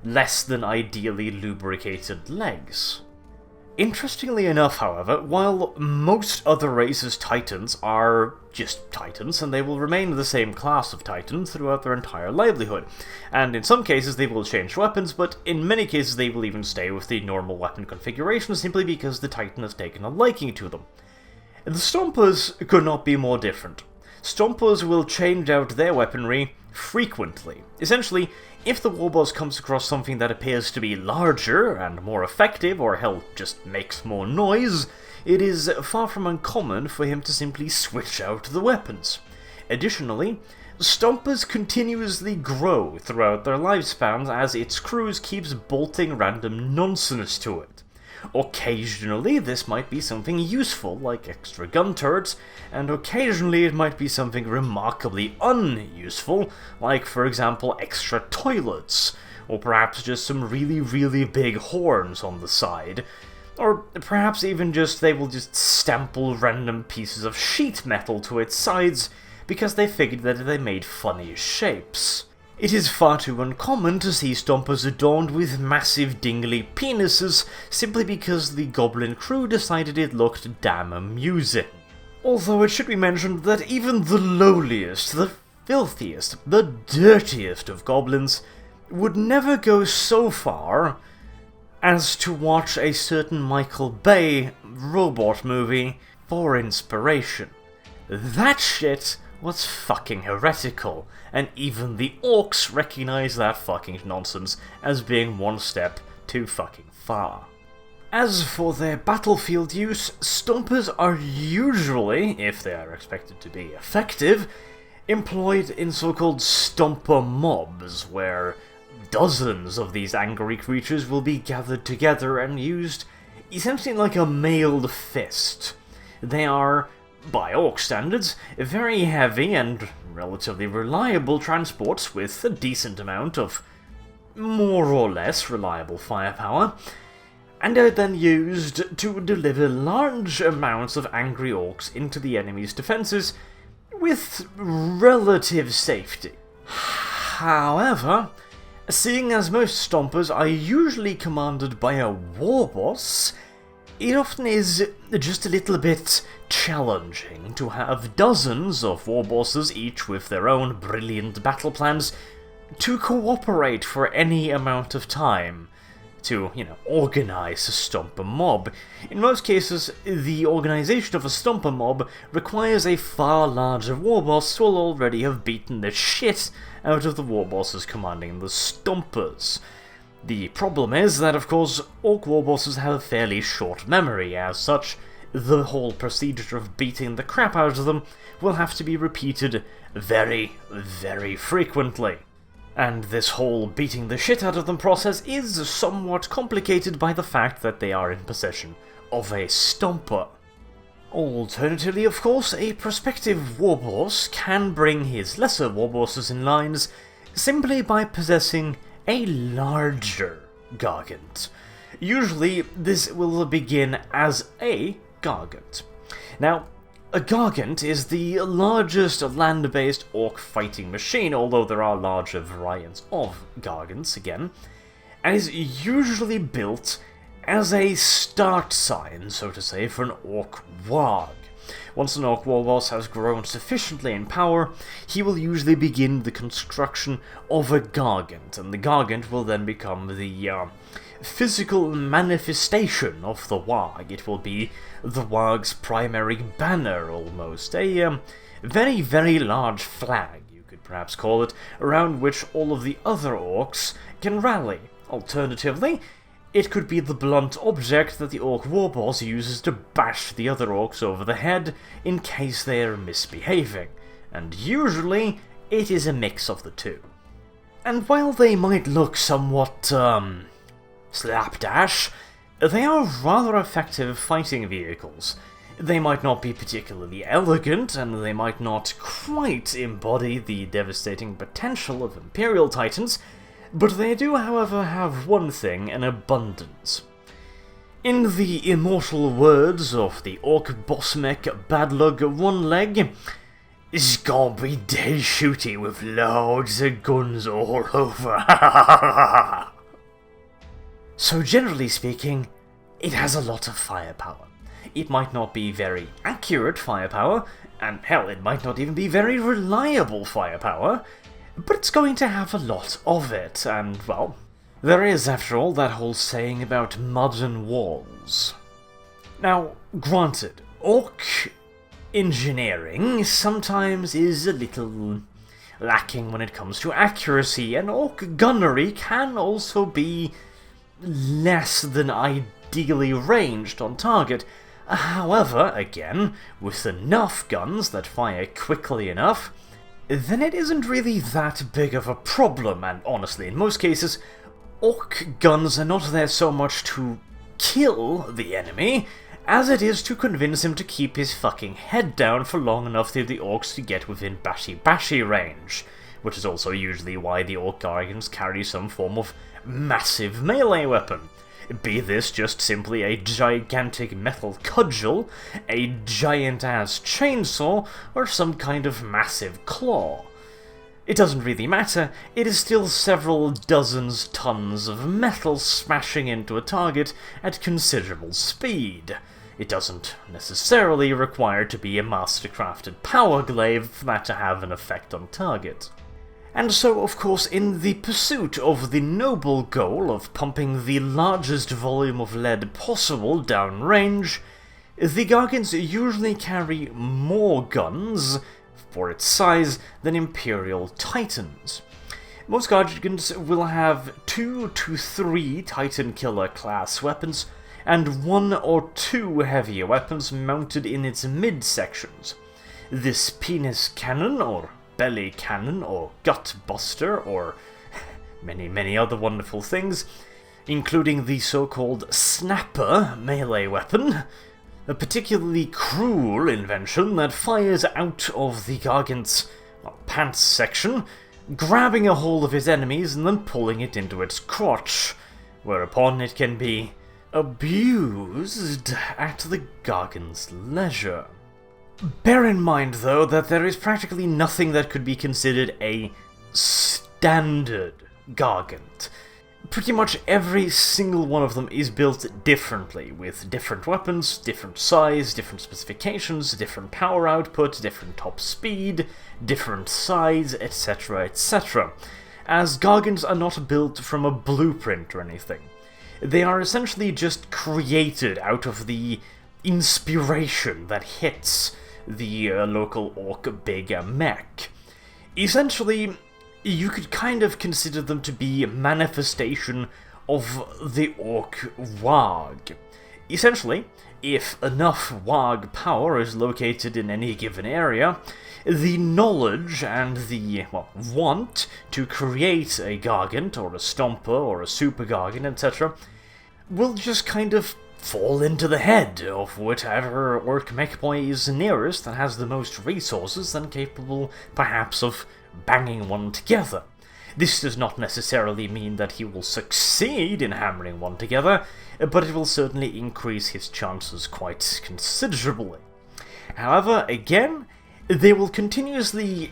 A: less than ideally lubricated legs. Interestingly enough, however, while most other races' Titans are just Titans, and they will remain the same class of Titans throughout their entire livelihood, and in some cases they will change weapons, but in many cases they will even stay with the normal weapon configuration simply because the Titan has taken a liking to them. The Stompers could not be more different. Stompers will change out their weaponry frequently. Essentially, if the warboss comes across something that appears to be larger and more effective, or hell, just makes more noise, it is far from uncommon for him to simply switch out the weapons. Additionally, stompers continuously grow throughout their lifespans as its crews keeps bolting random nonsense to it. Occasionally this might be something useful, like extra gun turrets, and occasionally it might be something remarkably unuseful, like for example extra toilets, or perhaps just some really big horns on the side. Or perhaps even just they will just stample random pieces of sheet metal to its sides because they figured that they made funny shapes. It is far too uncommon to see stompers adorned with massive dingly penises simply because the goblin crew decided it looked damn amusing. Although it should be mentioned that even the lowliest, the filthiest, the dirtiest of goblins would never go so far as to watch a certain Michael Bay robot movie for inspiration. That shit was fucking heretical, and even the orcs recognize that fucking nonsense as being one step too fucking far. As for their battlefield use, stompers are usually, if they are expected to be effective, employed in so-called stomper mobs, where dozens of these angry creatures will be gathered together and used essentially like a mailed fist. They are, by orc standards, very heavy and relatively reliable transports with a decent amount of more or less reliable firepower, and are then used to deliver large amounts of angry orcs into the enemy's defences with relative safety. However, seeing as most stompers are usually commanded by a warboss, it often is just a little bit challenging to have dozens of warbosses, each with their own brilliant battle plans, to cooperate for any amount of time to, organize a stomper mob. In most cases, the organization of a stomper mob requires a far larger warboss who will already have beaten the shit out of the warbosses commanding the stompers. The problem is that, of course, orc warbosses have a fairly short memory. As such, the whole procedure of beating the crap out of them will have to be repeated very frequently. And this whole beating the shit out of them process is somewhat complicated by the fact that they are in possession of a stomper. Alternatively, of course, a prospective warboss can bring his lesser warbosses in lines simply by possessing a larger Gargant. Usually, this will begin as a Gargant. Now, a Gargant is the largest land-based orc fighting machine, although there are larger variants of Gargants again, and is usually built as a start sign, so to say, for an orc warg. Once an orc warboss has grown sufficiently in power, he will usually begin the construction of a Gargant, and the Gargant will then become the physical manifestation of the warg. It will be the warg's primary banner, almost. A very large flag, you could perhaps call it, around which all of the other orcs can rally. Alternatively, it could be the blunt object that the orc warboss uses to bash the other orcs over the head in case they are misbehaving, and usually it is a mix of the two. And while they might look somewhat, slapdash, they are rather effective fighting vehicles. They might not be particularly elegant, and they might not quite embody the devastating potential of Imperial Titans, but they do, however, have one thing in abundance. In the immortal words of the orc boss mech Badlug One Leg, "It's gonna be dead shooty with loads of guns all over." So generally speaking, it has a lot of firepower. It might not be very accurate firepower, and hell, it might not even be very reliable firepower, but it's going to have a lot of it, and, well, there is, after all, that whole saying about modern walls. Now, granted, orc engineering sometimes is a little lacking when it comes to accuracy, and orc gunnery can also be less than ideally ranged on target. However, again, with enough guns that fire quickly enough, then it isn't really that big of a problem, and honestly, in most cases, orc guns are not there so much to kill the enemy, as it is to convince him to keep his fucking head down for long enough for the orcs to get within bashy range, which is also usually why the orc Gargants carry some form of massive melee weapon. Be this just simply a gigantic metal cudgel, a giant-ass chainsaw, or some kind of massive claw. It doesn't really matter, it is still several dozens tons of metal smashing into a target at considerable speed. It doesn't necessarily require to be a master-crafted power glaive for that to have an effect on target. And so, of course, in the pursuit of the noble goal of pumping the largest volume of lead possible downrange, the Gargants usually carry more guns, for its size, than Imperial Titans. Most Gargants will have 2 to 3 Titan Killer class weapons, and 1 or 2 heavier weapons mounted in its midsections. This penis cannon, or belly cannon, or gut buster, or many other wonderful things, including the so-called snapper melee weapon, a particularly cruel invention that fires out of the Gargant's pants section, grabbing a hold of his enemies and then pulling it into its crotch, whereupon it can be abused at the Gargant's leisure. Bear in mind, though, that there is practically nothing that could be considered a standard Gargant. Pretty much every single one of them is built differently, with different weapons, different size, different specifications, different power output, different top speed, different size, etc, etc, as Gargants are not built from a blueprint or anything. They are essentially just created out of the inspiration that hits the local orc big mech. Essentially, you could kind of consider them to be a manifestation of the orc warg. Essentially, if enough warg power is located in any given area, the knowledge and the want to create a Gargant, or a Stomper, or a Super Gargant, etc., will just kind of fall into the head of whatever orc mech boy is nearest that has the most resources and capable, perhaps, of banging one together. This does not necessarily mean that he will succeed in hammering one together, but it will certainly increase his chances quite considerably. However, again, they will continuously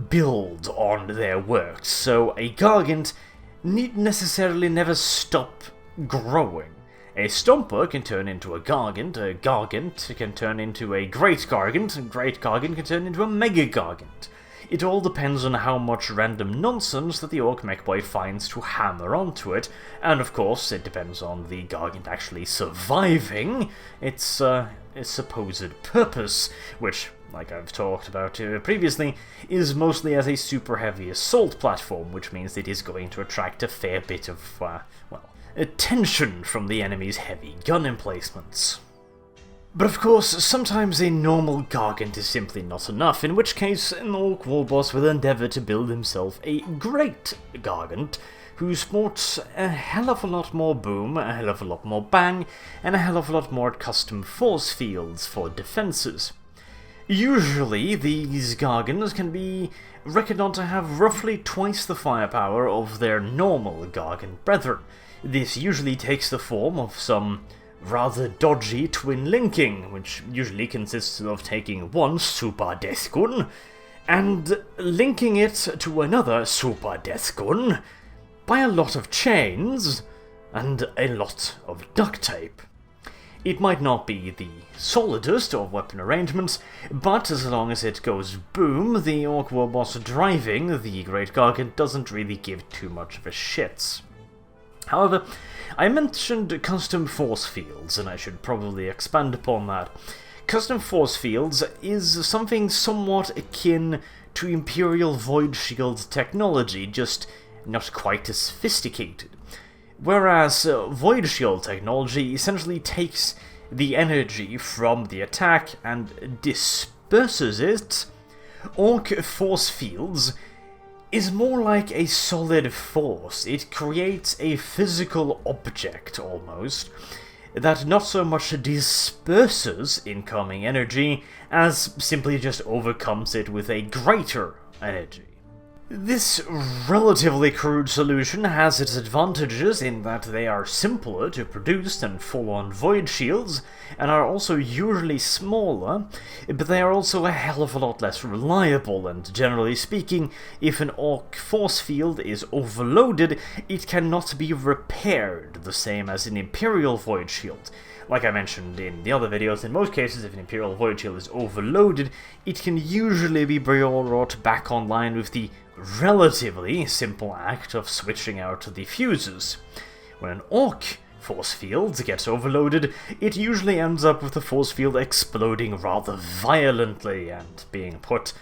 A: build on their works, so a Gargant need necessarily never stop growing. A Stomper can turn into a Gargant can turn into a Great Gargant, and Great Gargant can turn into a Mega Gargant. It all depends on how much random nonsense that the Orc Mechboy finds to hammer onto it, and of course it depends on the Gargant actually surviving its supposed purpose, which, like I've talked about previously, is mostly as a super heavy assault platform, which means it is going to attract a fair bit of, attention from the enemy's heavy gun emplacements. But of course, sometimes a normal Gargant is simply not enough, in which case an Orc Warboss will endeavour to build himself a Great Gargant, who sports a hell of a lot more boom, a hell of a lot more bang, and a hell of a lot more custom force fields for defences. Usually, these Gargants can be reckoned on to have roughly twice the firepower of their normal Gargant brethren. This usually takes the form of some rather dodgy twin linking, which usually consists of taking one Super Death Gun and linking it to another Super Death Gun by a lot of chains and a lot of duct tape. It might not be the solidest of weapon arrangements, but as long as it goes boom, the Orc Warboss driving the Great Gargant doesn't really give too much of a shit. However, I mentioned custom force fields, and I should probably expand upon that. Custom force fields is something somewhat akin to Imperial Void Shield technology, just not quite as sophisticated. Whereas Void Shield technology essentially takes the energy from the attack and disperses it, Orc Force Fields is more like a solid force. It creates a physical object, almost, that not so much disperses incoming energy as simply just overcomes it with a greater energy. This relatively crude solution has its advantages in that they are simpler to produce than full-on void shields, and are also usually smaller, but they are also a hell of a lot less reliable, and generally speaking, if an orc force field is overloaded, it cannot be repaired the same as an Imperial void shield. Like I mentioned in the other videos, in most cases, if an Imperial Void Shield is overloaded, it can usually be brought back online with the relatively simple act of switching out the fuses. When an Orc force field gets overloaded, it usually ends up with the force field exploding rather violently and being put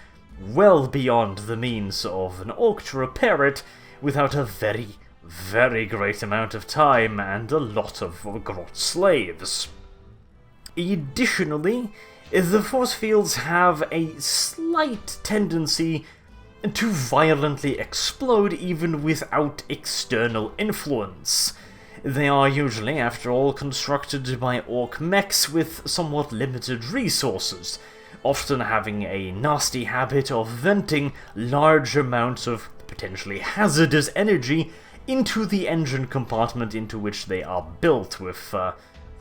A: well beyond the means of an Orc to repair it without a very great amount of time and a lot of grot slaves. Additionally, the force fields have a slight tendency to violently explode even without external influence. They are usually, after all, constructed by orc mechs with somewhat limited resources, often having a nasty habit of venting large amounts of potentially hazardous energy into the engine compartment into which they are built, with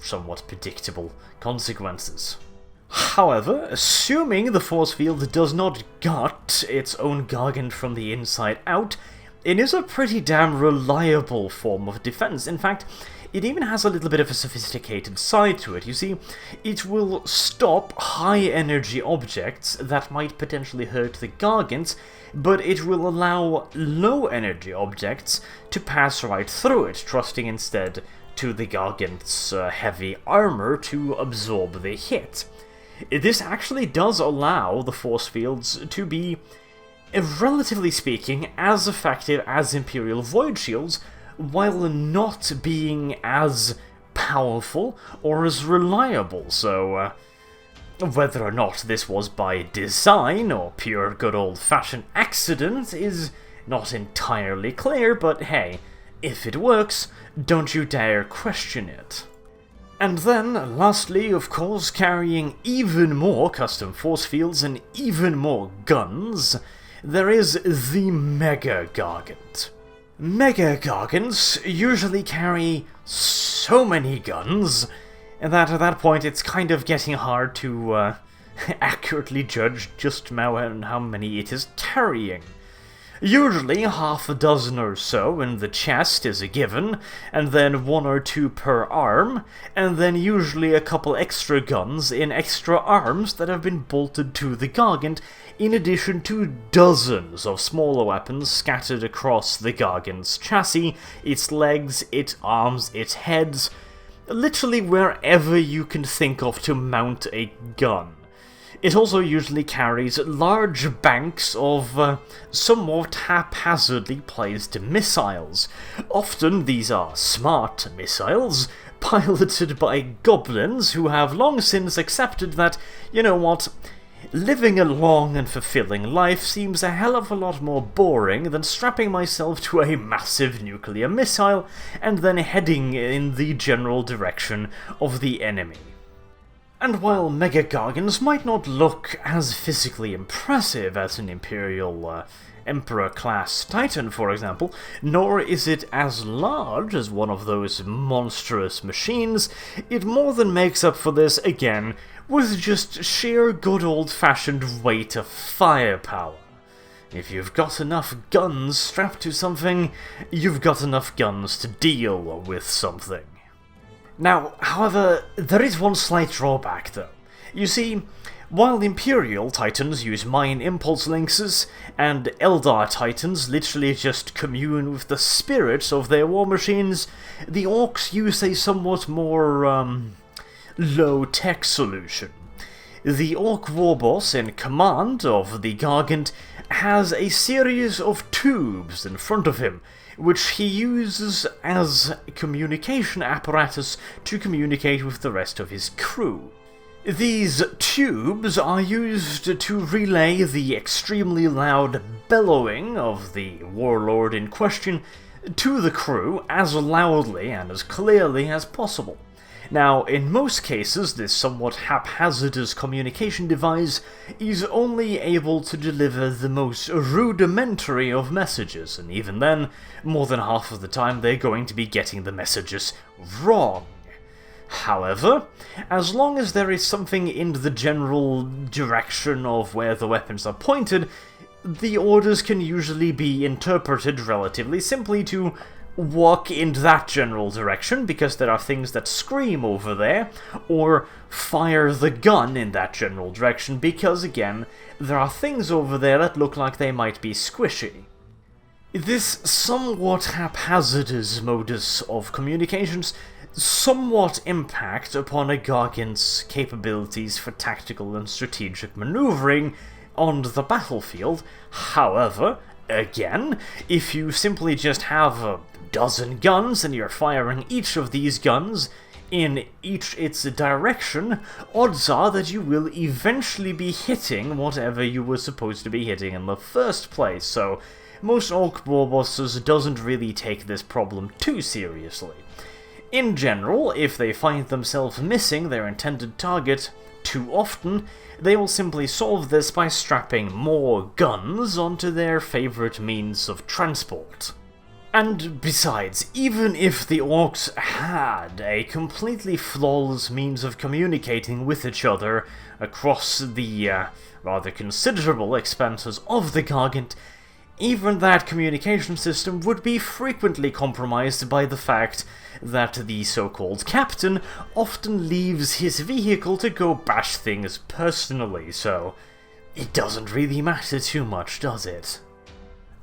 A: somewhat predictable consequences. However, assuming the force field does not gut its own Gargant from the inside out, it is a pretty damn reliable form of defense. In fact, it even has a little bit of a sophisticated side to it. You see, it will stop high-energy objects that might potentially hurt the Gargants, but it will allow low-energy objects to pass right through it, trusting instead to the Gargant's heavy armor to absorb the hit. This actually does allow the force fields to be, relatively speaking, as effective as Imperial Void Shields, while not being as powerful or as reliable, so whether or not this was by design or pure good old-fashioned accident is not entirely clear, but hey, if it works, don't you dare question it. And then, lastly, of course, carrying even more custom force fields and even more guns, there is the Mega Gargant. Mega Gargants usually carry so many guns that at that point it's kind of getting hard to accurately judge just how many it is carrying. Usually half a dozen or so in the chest is a given, and then 1 or 2 per arm, and then usually a couple extra guns in extra arms that have been bolted to the Gargant, in addition to dozens of smaller weapons scattered across the Gargant's chassis, its legs, its arms, its heads, literally wherever you can think of to mount a gun. It also usually carries large banks of somewhat haphazardly placed missiles. Often these are smart missiles, piloted by goblins who have long since accepted that, you know what, living a long and fulfilling life seems a hell of a lot more boring than strapping myself to a massive nuclear missile and then heading in the general direction of the enemy. And while Mega Gargants might not look as physically impressive as an Imperial Emperor-class Titan, for example, nor is it as large as one of those monstrous machines, it more than makes up for this, again, with just sheer good old-fashioned weight of firepower. If you've got enough guns strapped to something, you've got enough guns to deal with something. Now, however, there is one slight drawback, though. You see, while Imperial Titans use Mine Impulse Lynxes, and Eldar Titans literally just commune with the spirits of their war machines, the Orcs use a somewhat more, low-tech solution. The Orc warboss in command of the Gargant has a series of tubes in front of him, which he uses as communication apparatus to communicate with the rest of his crew. These tubes are used to relay the extremely loud bellowing of the warlord in question to the crew as loudly and as clearly as possible. Now, in most cases, this somewhat haphazardous communication device is only able to deliver the most rudimentary of messages, and even then, more than half of the time they're going to be getting the messages wrong. However, as long as there is something in the general direction of where the weapons are pointed, the orders can usually be interpreted relatively simply to walk in that general direction because there are things that scream over there, or fire the gun in that general direction because, again, there are things over there that look like they might be squishy. This somewhat haphazardous modus of communications somewhat impact upon a Gargant's capabilities for tactical and strategic maneuvering on the battlefield. However, again, if you simply just have a dozen guns and you're firing each of these guns in its direction, odds are that you will eventually be hitting whatever you were supposed to be hitting in the first place, so most Orc warbosses doesn't really take this problem too seriously. In general, if they find themselves missing their intended target too often, they will simply solve this by strapping more guns onto their favourite means of transport. And besides, even if the Orcs had a completely flawless means of communicating with each other across the rather considerable expanses of the Gargant, even that communication system would be frequently compromised by the fact that the so-called captain often leaves his vehicle to go bash things personally, so it doesn't really matter too much, does it?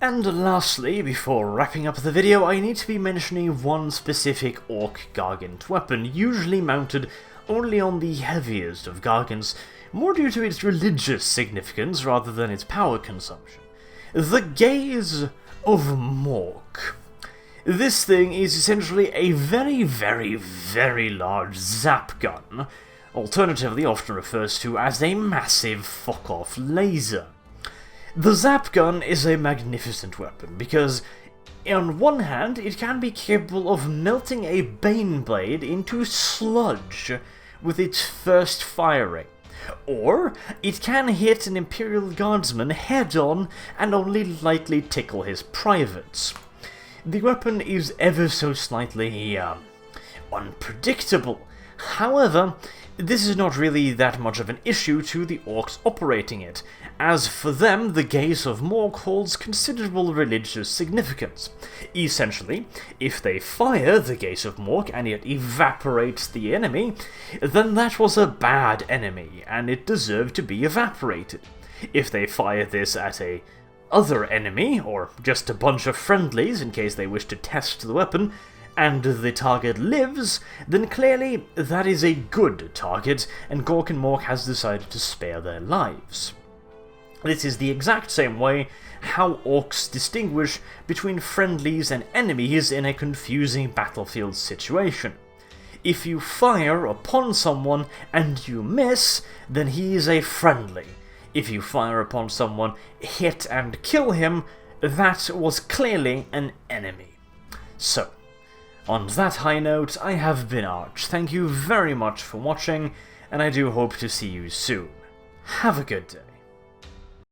A: And lastly, before wrapping up the video, I need to be mentioning one specific Orc Gargant weapon, usually mounted only on the heaviest of Gargants, more due to its religious significance rather than its power consumption. The Gaze of Mork. This thing is essentially a very, very, very large zap gun, alternatively often referred to as a massive fuck-off laser. The zap gun is a magnificent weapon because, on one hand, it can be capable of melting a Baneblade into sludge with its first firing, or it can hit an Imperial Guardsman head-on and only lightly tickle his privates. The weapon is ever so slightly unpredictable. However, this is not really that much of an issue to the Orcs operating it, as for them the Gaze of Mork holds considerable religious significance. Essentially, if they fire the Gaze of Mork and it evaporates the enemy, then that was a bad enemy, and it deserved to be evaporated. If they fire this at a other enemy, or just a bunch of friendlies in case they wish to test the weapon, and the target lives, then clearly that is a good target, and Gork and Mork has decided to spare their lives. This is the exact same way how Orcs distinguish between friendlies and enemies in a confusing battlefield situation. If you fire upon someone and you miss, then he is a friendly. If you fire upon someone, hit and kill him, that was clearly an enemy. So, on that high note, I have been Arch. Thank you very much for watching, and I do hope to see you soon. Have a good day.